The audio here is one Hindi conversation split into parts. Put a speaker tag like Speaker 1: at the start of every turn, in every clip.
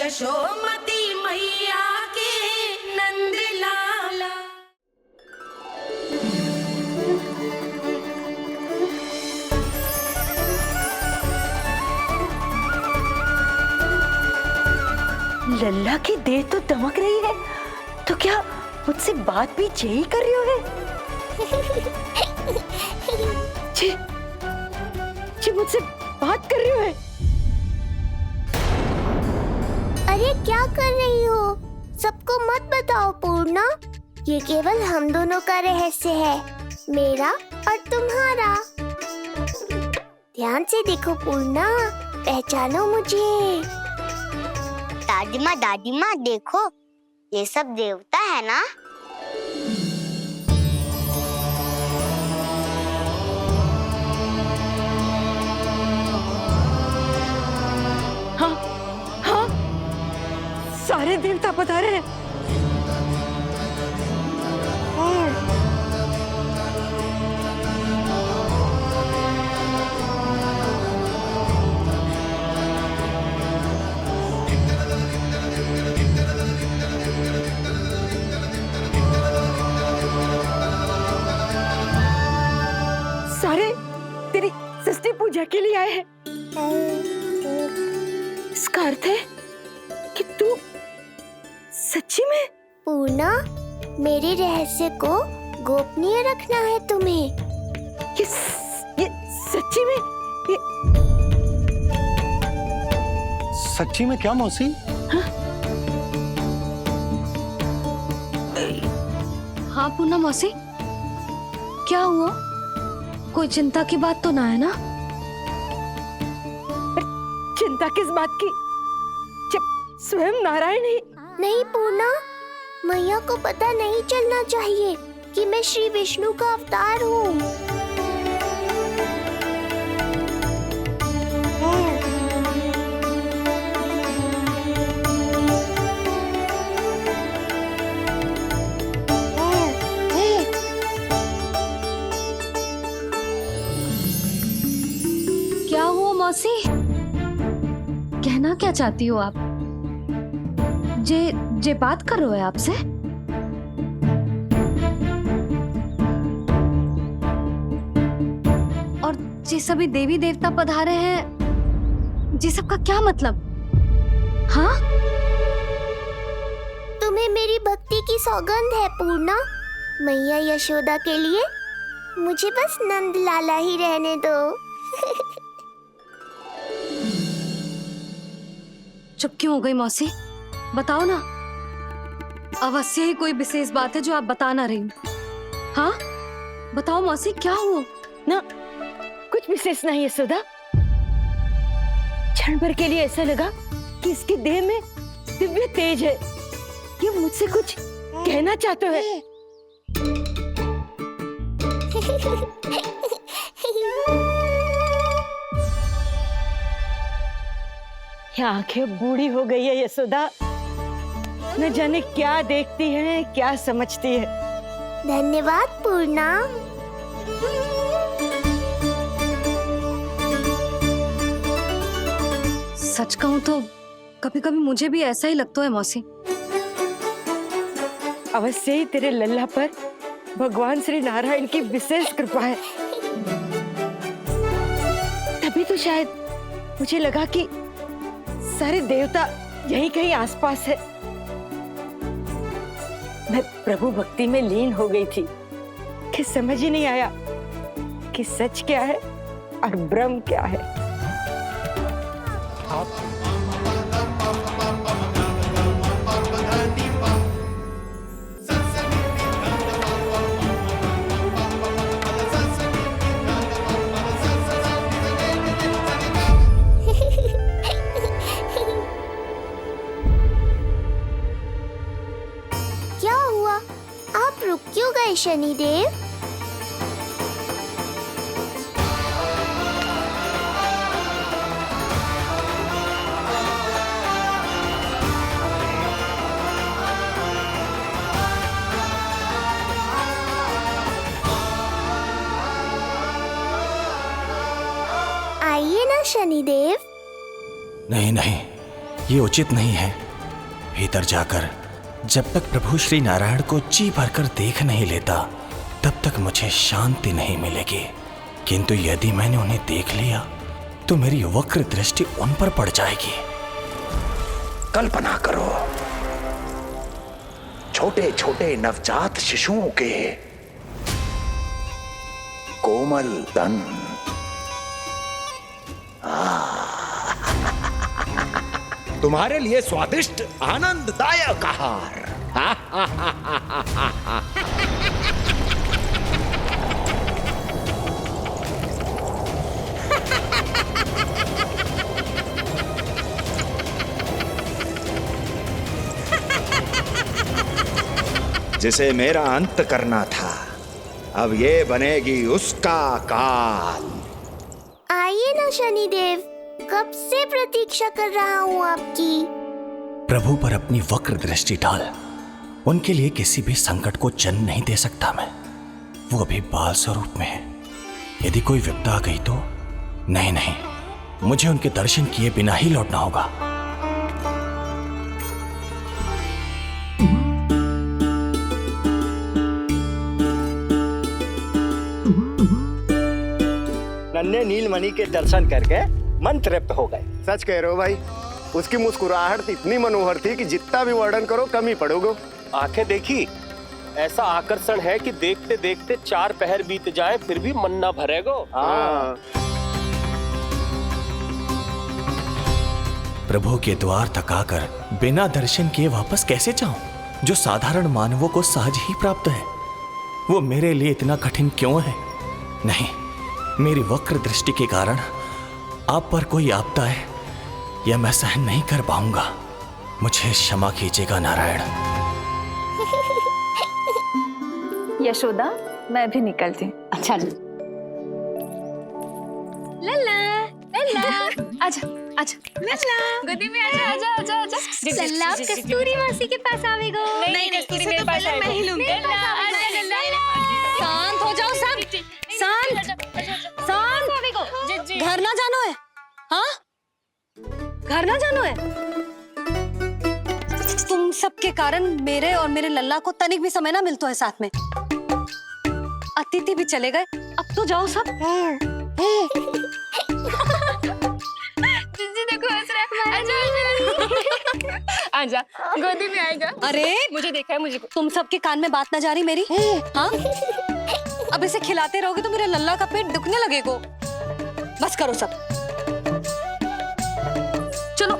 Speaker 1: यशोमती मैया के नंद लाला।
Speaker 2: लल्ला की देह तो दमक रही है, तो क्या मुझसे बात भी यही कर रही हो है? जी, जी मुझसे बात कर रही हो है?
Speaker 3: अरे क्या कर रही हो? सबको मत बताओ पूर्णा, ये केवल हम दोनों का रहस्य है, मेरा और तुम्हारा। ध्यान से देखो पूर्णा, पहचानो मुझे। दादी माँ देखो, ये सब देवता है ना?
Speaker 2: हाँ, हाँ, सारे देवता पधारे हैं। सारे तेरी षष्ठी पूजा के लिए आए हैं। इसका अर्थ है कि तू सच्ची में?
Speaker 3: पूर्णा, मेरे रहस्य को गोपनीय रखना है तुम्हें।
Speaker 2: ये सच्ची में?
Speaker 4: सच्ची में क्या मौसी?
Speaker 5: हाँ पूनम मौसी, क्या हुआ? कोई चिंता की बात तो ना है ना?
Speaker 2: चिंता किस बात की, जब स्वयं नारायण ही।
Speaker 3: नहीं पूर्णा, मैया को पता नहीं चलना चाहिए कि मैं श्री विष्णु का अवतार हूँ।
Speaker 5: क्या हुआ मौसी? कहना क्या चाहती हो आप? जे बात कर रहे हो आपसे? और जे सभी देवी देवता पधारे हैं, जे सबका क्या मतलब? हाँ?
Speaker 3: तुम्हें मेरी भक्ति की सौगंध है पूर्णा। मैया यशोदा के लिए मुझे बस नंद लाला ही रहने दो।
Speaker 5: चुप क्यों हो गई मौसी? बताओ ना, अवश्य ही कोई विशेष बात है जो आप बता ना रही। हाँ बताओ मौसी, क्या हुआ?
Speaker 2: ना, कुछ विशेष नहीं है सुधा। क्षण भर के लिए ऐसा लगा कि इसके देह में दिव्य तेज है, ये मुझसे कुछ कहना चाहते हैं। ये आंखें बूढ़ी हो गई है यशोदा, न जाने क्या देखती है, क्या समझती है।
Speaker 3: धन्यवाद पूर्णा।
Speaker 5: सच कहूं तो कभी कभी मुझे भी ऐसा ही लगता है मौसी।
Speaker 2: अवश्य ही तेरे लल्ला पर भगवान श्री नारायण की विशेष कृपा है। तभी तो शायद मुझे लगा कि सारे देवता यहीं कहीं आसपास है। मैं प्रभु भक्ति में लीन हो गई थी कि समझ ही नहीं आया कि सच क्या है और भ्रम क्या है।
Speaker 3: क्या हुआ? आप रुक क्यों गए शनिदेव? आइए ना शनिदेव।
Speaker 4: नहीं नहीं,
Speaker 6: ये उचित नहीं है। भीतर जाकर जब तक प्रभु श्री नारायण को जी भरकर देख नहीं लेता तब तक मुझे शांति नहीं मिलेगी। किंतु यदि मैंने उन्हें देख लिया तो मेरी वक्र दृष्टि उन पर पड़ जाएगी।
Speaker 7: कल्पना करो, छोटे छोटे नवजात शिशुओं के कोमल तन, तुम्हारे लिए स्वादिष्ट आनंददायक आहार। जिसे मेरा अंत करना था, अब ये बनेगी उसका काल।
Speaker 3: आइए ना शनिदेव, कब से प्रतीक्षा कर रहा हूँ आपकी।
Speaker 6: प्रभु पर अपनी वक्र दृष्टि डाल। उनके लिए किसी भी संकट को जन्म नहीं दे सकता मैं। वो अभी बाल स्वरूप में है। यदि कोई विपदा आ गई तो नहीं, मुझे उनके दर्शन किए बिना ही लौटना होगा।
Speaker 8: नन्हे नीलमणि के दर्शन करके मन तृप्त हो गए।
Speaker 9: सच कह रहे हो भाई, उसकी मुस्कुराहट इतनी मनोहर थी कि जितना भी वर्णन करो कम ही पड़ोगे।
Speaker 10: आंखें देखी, ऐसा आकर्षण है कि देखते देखते 4 पहर बीत जाए फिर भी मन ना भरेगो।
Speaker 6: प्रभु के द्वार तक आकर बिना दर्शन किए वापस कैसे जाऊं, जो साधारण मानवों को सहज ही प्राप्त है। वो मेरे लिए इतना कठिन क्यों है? नहीं, मेरी वक्र दृष्टि के कारण आप पर कोई आपदा है या मैं सहन नहीं कर पाऊंगा। मुझे क्षमा कीजिएगा नारायण।
Speaker 11: यशोदा, मैं भी निकलती हूँ। अच्छा जी।
Speaker 5: लल्ला, आजा, लल्ला, गोदी में आजा। लल्ला, कस्तूरी मासी के पास आवेगो। नहीं, कस्तूरी मेरे पास आएगा। मैं ही लूंगी। शांत हो जाओ सब, शांत। घर ना जानो है? हाँ, घर ना जानो है? तुम सबके कारण मेरे और मेरे लल्ला को तनिक भी समय ना मिलता है साथ में। अतिथि भी चले गए, अब तो जाओ सब। जिजी देखो हंस रहा है। आजा, गोदी में आएगा। अरे मुझे देखा है, मुझे। तुम सबके कान में बात ना जा रही मेरी? हाँ, अब इसे खिलाते रहोगे तो मेरे लल्ला का पेट दुखने लगेगा। बस करो सब, चलो।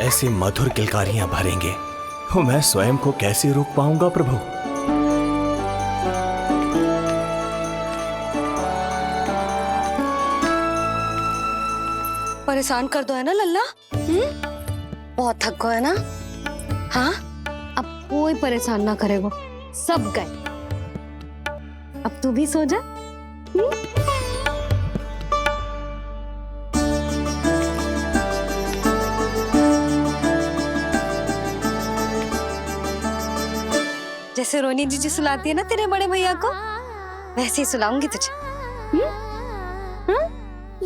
Speaker 6: ऐसी मधुर किलकारियां भरेंगे तो मैं स्वयं को कैसे रोक पाऊंगा प्रभु?
Speaker 5: परेशान कर दो है ना लल्ला? बहुत थक गए ना? हाँ, अब कोई परेशान ना करेगो, सब गए। अब तू भी सो जा। जैसे रोनी जीजी सुलाती है ना तेरे बड़े भैया को, वैसे ही सुलाऊंगी तुझे।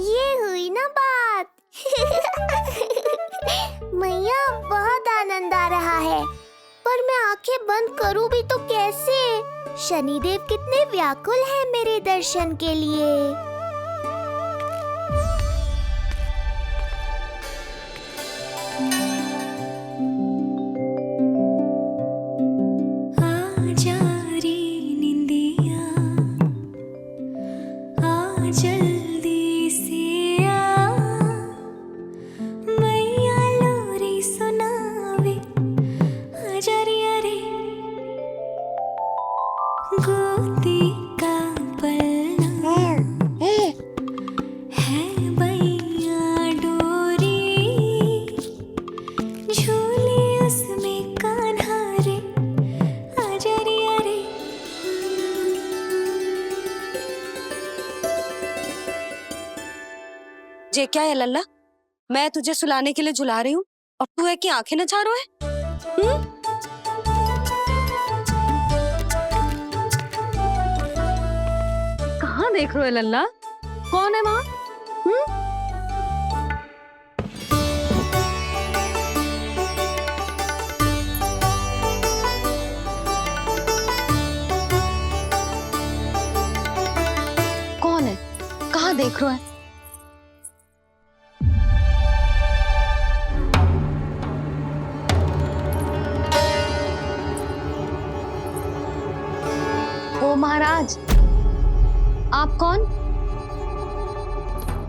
Speaker 3: ये हुई ना बात। मैया, बहुत आनंद आ रहा है, पर मैं आंखें बंद करूं भी तो कैसे? शनिदेव कितने व्याकुल हैं मेरे दर्शन के लिए।
Speaker 5: ये क्या है लल्ला? मैं तुझे सुलाने के लिए झुला रही हूँ और तू है कि आंखें नचा रहा है? कहाँ देख रहे हो लल्ला? कौन है वहाँ? कौन है? कहाँ देख रहे हो? ओ महाराज, आप कौन?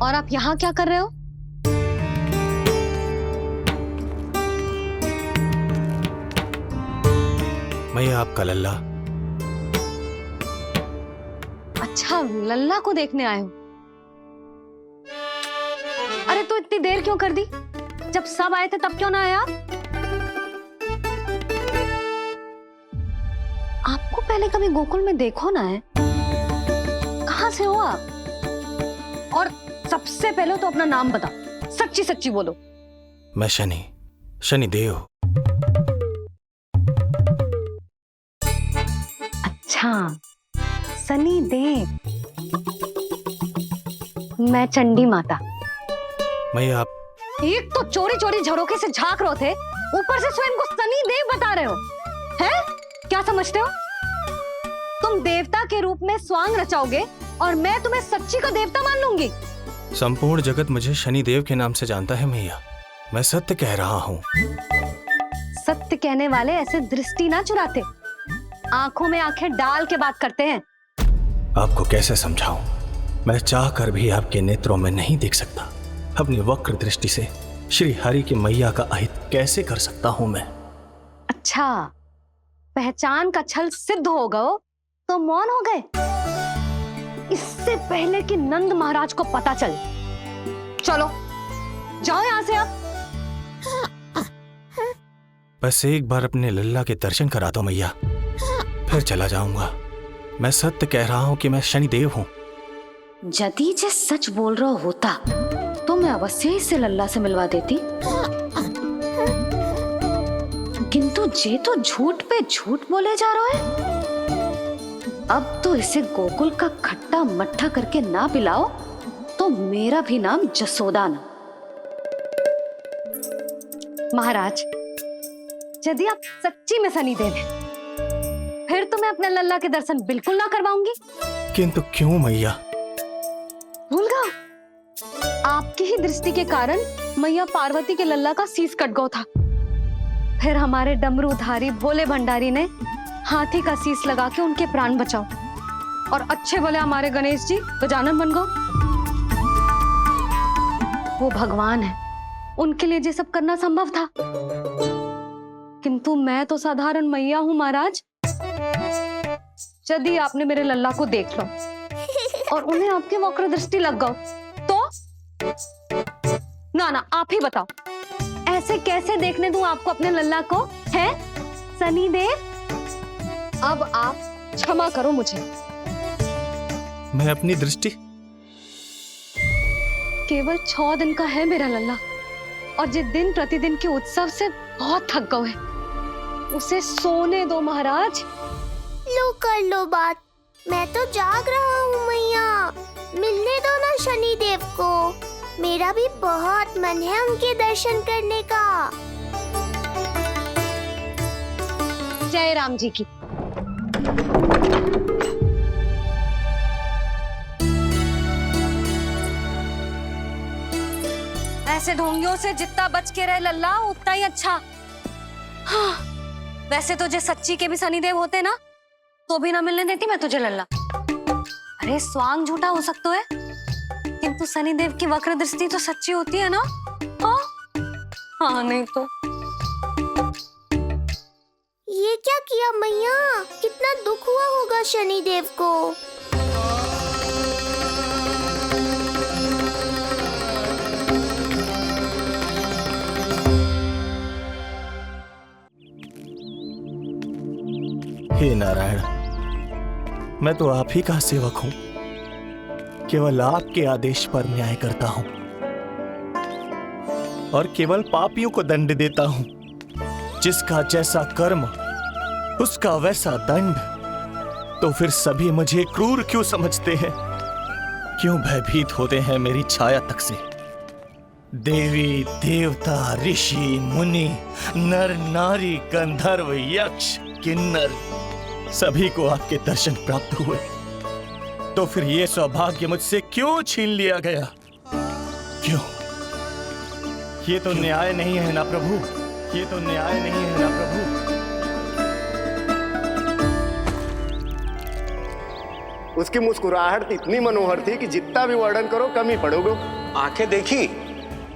Speaker 5: और आप यहाँ क्या कर रहे हो?
Speaker 6: मैं आपका लल्ला।
Speaker 5: अच्छा, लल्ला को देखने आए हो? अरे तो इतनी देर क्यों कर दी? जब सब आए थे तब क्यों ना आए आप? आपको पहले कभी गोकुल में देखो ना है? कहाँ से हो आप? और सबसे पहले तो अपना नाम बताओ, सच्ची सच्ची बोलो।
Speaker 6: मैं शनिदेव।
Speaker 5: अच्छा, सनी देव। मैं चंडी माता।
Speaker 6: मैं आप
Speaker 5: एक तो चोरी चोरी झरोखे से झांक रहे थे, ऊपर से स्वयं को सनी देव बता रहे हो, हैं? क्या समझते हो? तुम देवता के रूप में स्वांग रचाओगे और मैं तुम्हें सच्ची का देवता मान लूंगी?
Speaker 6: संपूर्ण जगत मुझे शनिदेव के नाम से जानता है मैया। मैं सत्य कह रहा हूँ।
Speaker 5: सत्य कहने वाले ऐसे दृष्टि ना चुराते, आंखों में आंखें डाल के बात करते हैं।
Speaker 6: आपको कैसे समझाऊं? मैं चाह कर भी आपके नेत्रों में नहीं देख सकता। अपनी वक्र दृष्टि से श्री हरि की मैया का अहित कैसे कर सकता हूं मैं?
Speaker 5: अच्छा, पहचान का छल सिद्ध हो गया तो मौन हो गए? इससे पहले कि नंद महाराज को पता चले। चलो जाओ यहां से आप।
Speaker 6: बस एक बार अपने लल्ला के दर्शन करा दो मैया, फिर चला जाऊंगा। मैं सत्य कह रहा हूं कि मैं शनिदेव हूं।
Speaker 5: यदि जे सच बोल रहा होता तो मैं अवश्य इसे लल्ला से मिलवा देती, किंतु जे तो झूठ पे झूठ बोले जा रहा है। अब तो इसे गोकुल का खट्टा मट्ठा करके ना पिलाओ तो मेरा भी नाम जसोदा ना। महाराज, यदि आप सच्ची में शनिदेव हैं, फिर तो मैं अपने लल्ला के दर्शन बिल्कुल ना करवाऊंगी।
Speaker 6: किंतु क्यों मैया?
Speaker 5: भूल गया? आपकी ही दृष्टि के कारण मैया पार्वती के लल्ला का शीश कट गया था। फिर हमारे डमरूधारी भोले भंडारी ने हाथी का शीश लगा के उनके प्राण बचाओ, और अच्छे भले हमारे गणेश जी गजानन बन गए। वो भगवान है, उनके लिए ये सब करना संभव था, किंतु मैं तो साधारण मैया हूं महाराज। यदि आपने मेरे लल्ला को देख लो और उन्हें आपकी वक्र दृष्टि लग गई तो? ना आप ही बताओ, ऐसे कैसे देखने दूं आपको अपने लल्ला को? है शनिदेव, अब आप क्षमा करो मुझे।
Speaker 6: मैं अपनी दृष्टि
Speaker 5: केवल 6 दिन का है मेरा लल्ला, और जिस दिन प्रतिदिन के उत्सव से बहुत थक गए, उसे सोने दो महाराज।
Speaker 3: लो कर लो बात, मैं तो जाग रहा हूँ मैया। मिलने दो ना शनिदेव को, मेरा भी बहुत मन है उनके दर्शन करने का।
Speaker 5: जय राम जी की। ऐसे ढोंगियों से जितना बच के रहे लल्ला उतना ही अच्छा। हाँ, वैसे तो जे सच्ची के भी शनिदेव होते ना तो भी ना मिलने देती मैं तुझे लल्ला। अरे स्वांग झूठा हो सकता है, किंतु शनिदेव की वक्र दृष्टि तो सच्ची होती है ना? हाँ, हाँ नहीं तो।
Speaker 3: ये क्या किया मैया? कितना दुख हुआ होगा शनिदेव को।
Speaker 6: हे नारायण, मैं तो आप ही का सेवक हूं, केवल आपके आदेश पर न्याय करता हूं और केवल पापियों को दंड देता हूं। जिसका जैसा कर्म उसका वैसा दंड। तो फिर सभी मुझे क्रूर क्यों समझते हैं? क्यों भयभीत होते हैं मेरी छाया तक से? देवी देवता ऋषि मुनि नर नारी गंधर्व यक्ष किन्नर सभी को आपके दर्शन प्राप्त हुए, तो फिर ये सौभाग्य मुझसे क्यों छीन लिया गया? क्यों? ये तो न्याय नहीं है ना प्रभु, ये तो न्याय नहीं है ना प्रभु।
Speaker 9: उसकी मुस्कुराहट इतनी मनोहर थी कि जितना भी वर्णन करो कम ही पड़ोगे।
Speaker 10: आंखें देखी,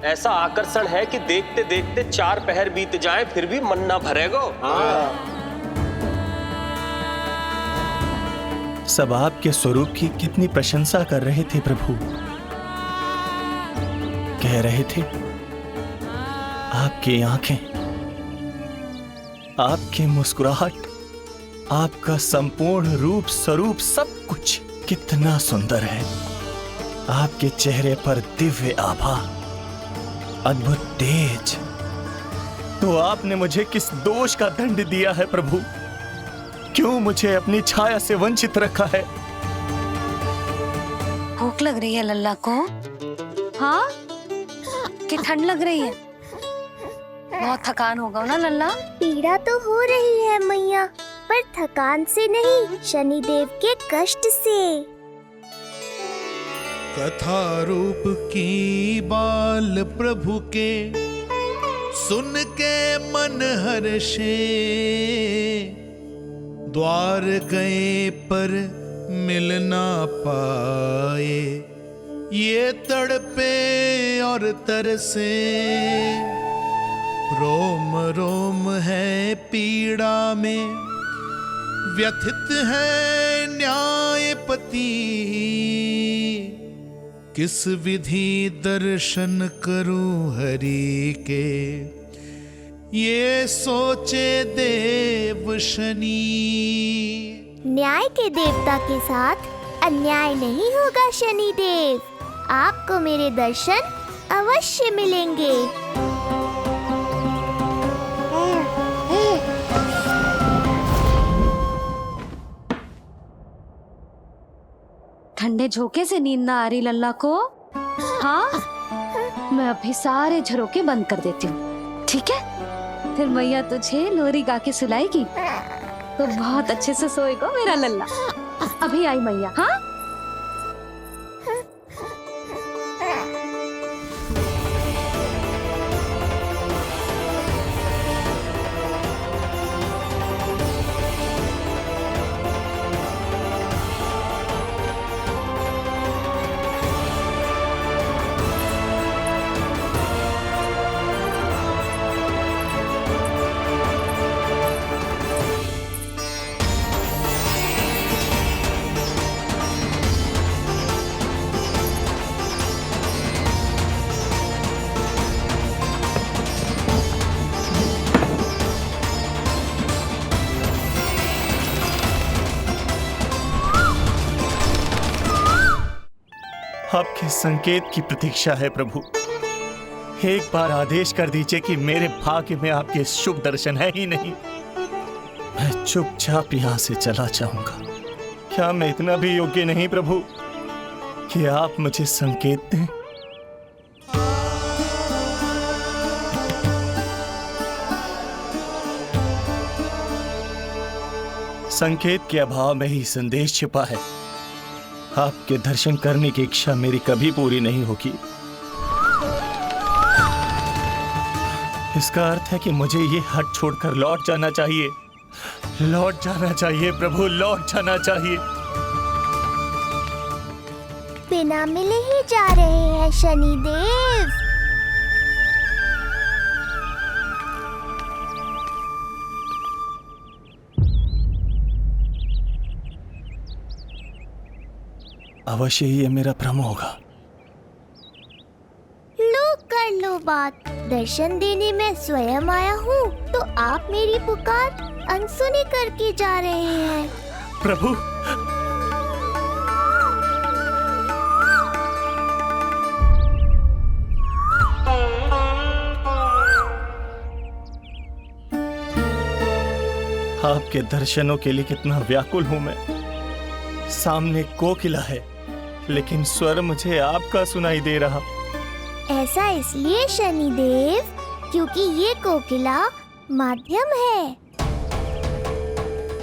Speaker 10: ऐसा आकर्षण है कि देखते देखते 4 पहर बीत जाएं फिर भी मन ना भरेगो।
Speaker 6: सब आपके स्वरूप की कितनी प्रशंसा कर रहे थे प्रभु। कह रहे थे आपकी आंखें, आपकी मुस्कुराहट, आपका संपूर्ण रूप स्वरूप सब कुछ कितना सुंदर है। आपके चेहरे पर दिव्य आभा, अद्भुत तेज। तो आपने मुझे किस दोष का दंड दिया है प्रभु? क्यों मुझे अपनी छाया से वंचित रखा है?
Speaker 5: भूख लग रही है लल्ला को? हाँ, कि ठंड लग रही है? बहुत थकान होगा ना लल्ला?
Speaker 3: पीड़ा तो हो रही है मैया, पर थकान से नहीं, शनिदेव के कष्ट से।
Speaker 12: कथा रूप की बाल प्रभु के सुन के मन हर्षे, द्वार गए पर मिल ना पाए, ये तड़पे और तरसे, रोम रोम है पीड़ा में, व्यथित है न्यायपति, किस विधि दर्शन करूं हरि के, ये सोचे देव शनि।
Speaker 3: न्याय के देवता के साथ अन्याय नहीं होगा शनिदेव, आपको मेरे दर्शन अवश्य मिलेंगे।
Speaker 5: ठंडे झोंके से नींद ना आ रही लल्ला को? हाँ, मैं अभी सारे झरोके बंद कर देती हूँ, ठीक है? फिर मैया तुझे लोरी गा के सुलाएगी तो बहुत अच्छे से सोएगा मेरा लल्ला। अभी आई मैया। हाँ,
Speaker 6: आपके संकेत की प्रतीक्षा है प्रभु। एक बार आदेश कर दीजिए कि मेरे भाग्य में आपके शुभ दर्शन है ही नहीं, मैं चुपचाप यहाँ से चला जाऊंगा। क्या मैं इतना भी योग्य नहीं प्रभु कि आप मुझे संकेत दें? संकेत के अभाव में ही संदेश छिपा है। आपके दर्शन करने की इच्छा मेरी कभी पूरी नहीं होगी। इसका अर्थ है कि मुझे ये हट छोड़कर लौट जाना चाहिए, लौट जाना चाहिए प्रभु, लौट जाना चाहिए।
Speaker 3: बिना मिले ही जा रहे हैं शनिदेव।
Speaker 6: अवश्य ही ये मेरा भ्रम होगा।
Speaker 3: लो कर लो बात, दर्शन देने मैं स्वयं आया हूँ तो आप मेरी पुकार अनसुनी करके जा रहे हैं।
Speaker 6: प्रभु, आपके दर्शनों के लिए कितना व्याकुल हूं मैं। सामने कोकिला है, लेकिन स्वर मुझे आपका सुनाई दे रहा।
Speaker 3: ऐसा इसलिए शनिदेव क्योंकि ये कोकिला माध्यम है,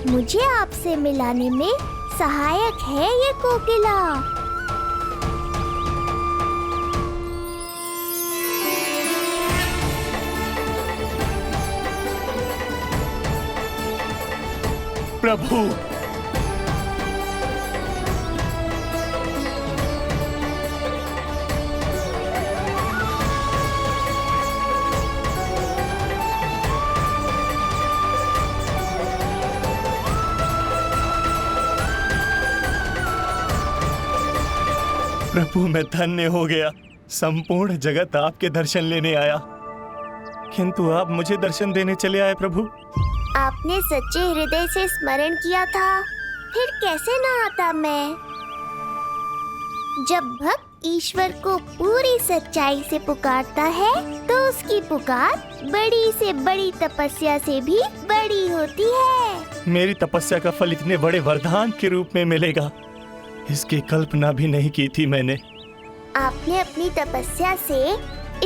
Speaker 3: मुझे आपसे मिलाने में सहायक है ये कोकिला।
Speaker 6: प्रभु, प्रभु मैं धन्य हो गया। संपूर्ण जगत आपके दर्शन लेने आया, किंतु आप मुझे दर्शन देने चले आए प्रभु।
Speaker 3: आपने सच्चे हृदय से स्मरण किया था, फिर कैसे ना आता मैं। जब भक्त ईश्वर को पूरी सच्चाई से पुकारता है तो उसकी पुकार बड़ी से बड़ी तपस्या से भी बड़ी होती है।
Speaker 6: मेरी तपस्या का फल इतने बड़े वरदान के रूप में मिलेगा, इसकी कल्पना भी नहीं की थी मैंने।
Speaker 3: आपने अपनी तपस्या से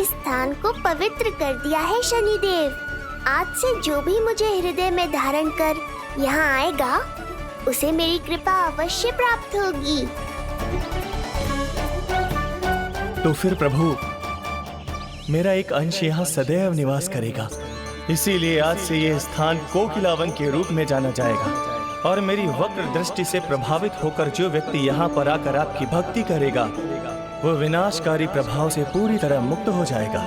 Speaker 3: इस स्थान को पवित्र कर दिया है शनिदेव। आज से जो भी मुझे हृदय में धारण कर यहाँ आएगा, उसे मेरी कृपा अवश्य प्राप्त होगी।
Speaker 6: तो फिर प्रभु, मेरा एक अंश यहाँ सदैव निवास करेगा, इसीलिए आज से ये स्थान कोकिलावन के रूप में जाना जाएगा। और मेरी वक्र दृष्टि से प्रभावित होकर जो व्यक्ति यहाँ पर आकर आपकी भक्ति करेगा, वो विनाशकारी प्रभाव से पूरी तरह मुक्त हो जाएगा।